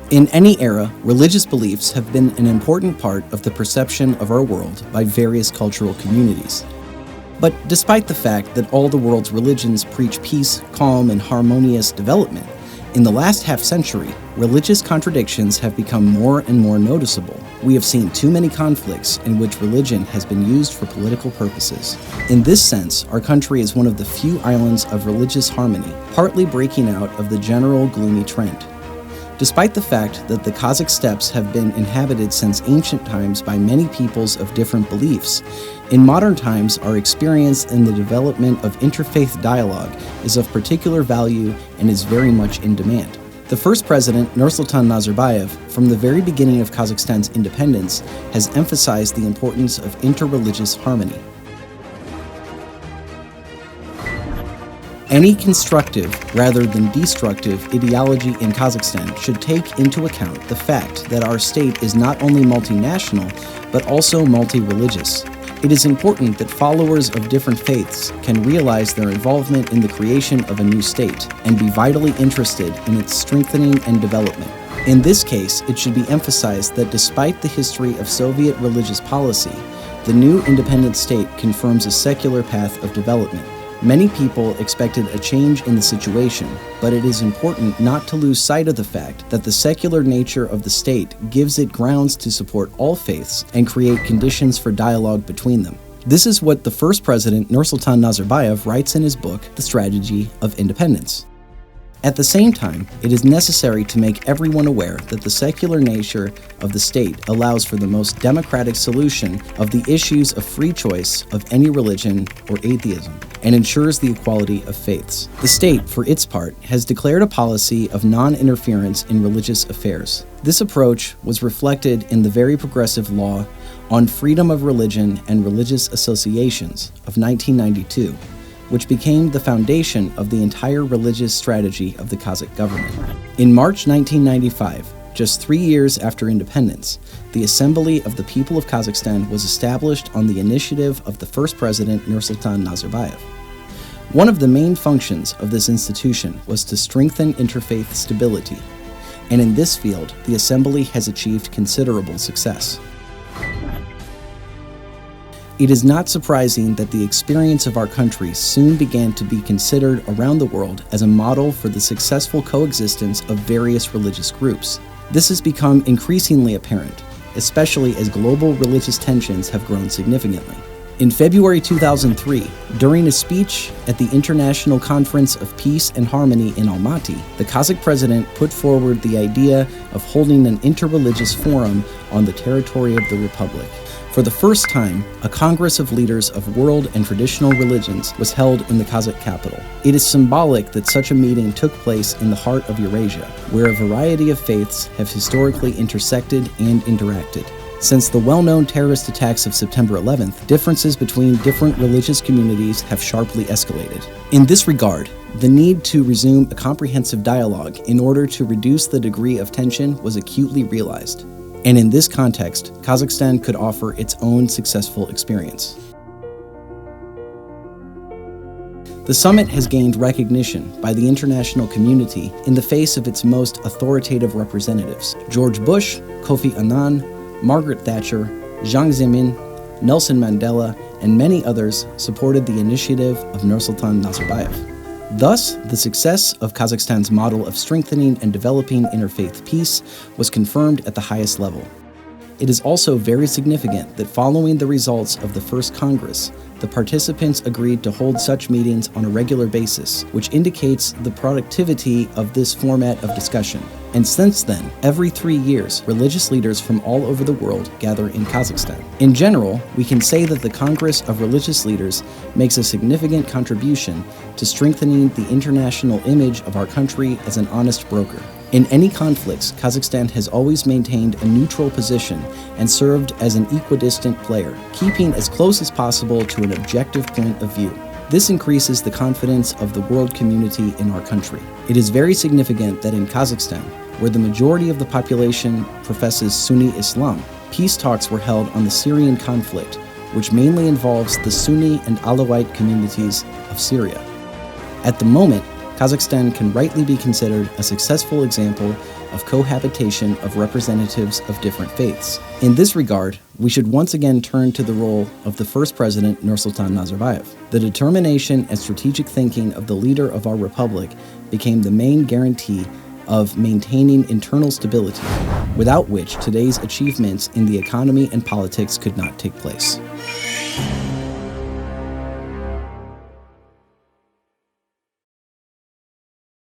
In any era, religious beliefs have been an important part of the perception of our world by various cultural communities. But despite the fact that all the world's religions preach peace, calm, and harmonious development, in the last half-century, religious contradictions have become more and more noticeable. We have seen too many conflicts in which religion has been used for political purposes. In this sense, our country is one of the few islands of religious harmony, partly breaking out of the general gloomy trend. Despite the fact that the Kazakh steppes have been inhabited since ancient times by many peoples of different beliefs, in modern times our experience in the development of interfaith dialogue is of particular value and is very much in demand. The first president, Nursultan Nazarbayev, from the very beginning of Kazakhstan's independence, has emphasized the importance of interreligious harmony. Any constructive, rather than destructive, ideology in Kazakhstan should take into account the fact that our state is not only multinational, but also multi-religious. It is important that followers of different faiths can realize their involvement in the creation of a new state and be vitally interested in its strengthening and development. In this case, it should be emphasized that despite the history of Soviet religious policy, the new independent state confirms a secular path of development. Many people expected a change in the situation, but it is important not to lose sight of the fact that the secular nature of the state gives it grounds to support all faiths and create conditions for dialogue between them. This is what the first president, Nursultan Nazarbayev, writes in his book, The Strategy of Independence. At the same time, it is necessary to make everyone aware that the secular nature of the state allows for the most democratic solution of the issues of free choice of any religion or atheism, and ensures the equality of faiths. The state, for its part, has declared a policy of non-interference in religious affairs. This approach was reflected in the very progressive law on freedom of religion and religious associations of 1992, which became the foundation of the entire religious strategy of the Kazakh government. In March 1995, just 3 years after independence, the Assembly of the People of Kazakhstan was established on the initiative of the first president, Nursultan Nazarbayev. One of the main functions of this institution was to strengthen interfaith stability, and in this field, the Assembly has achieved considerable success. It is not surprising that the experience of our country soon began to be considered around the world as a model for the successful coexistence of various religious groups. This has become increasingly apparent, especially as global religious tensions have grown significantly. In February 2003, during a speech at the International Conference of Peace and Harmony in Almaty, the Kazakh president put forward the idea of holding an interreligious forum on the territory of the Republic. For the first time, a Congress of Leaders of World and Traditional Religions was held in the Kazakh capital. It is symbolic that such a meeting took place in the heart of Eurasia, where a variety of faiths have historically intersected and interacted. Since the well-known terrorist attacks of September 11th, differences between different religious communities have sharply escalated. In this regard, the need to resume a comprehensive dialogue in order to reduce the degree of tension was acutely realized. And in this context, Kazakhstan could offer its own successful experience. The summit has gained recognition by the international community in the face of its most authoritative representatives. George Bush, Kofi Annan, Margaret Thatcher, Jiang Zemin, Nelson Mandela, and many others supported the initiative of Nursultan Nazarbayev. Thus, the success of Kazakhstan's model of strengthening and developing interfaith peace was confirmed at the highest level. It is also very significant that following the results of the first Congress, the participants agreed to hold such meetings on a regular basis, which indicates the productivity of this format of discussion. And since then, every 3 years, religious leaders from all over the world gather in Kazakhstan. In general, we can say that the Congress of Religious Leaders makes a significant contribution to strengthening the international image of our country as an honest broker. In any conflicts, Kazakhstan has always maintained a neutral position and served as an equidistant player, keeping as close as possible to an objective point of view. This increases the confidence of the world community in our country. It is very significant that in Kazakhstan, where the majority of the population professes Sunni Islam, peace talks were held on the Syrian conflict, which mainly involves the Sunni and Alawite communities of Syria. At the moment, Kazakhstan can rightly be considered a successful example of cohabitation of representatives of different faiths. In this regard, we should once again turn to the role of the first president, Nursultan Nazarbayev. The determination and strategic thinking of the leader of our republic became the main guarantee of maintaining internal stability, without which today's achievements in the economy and politics could not take place.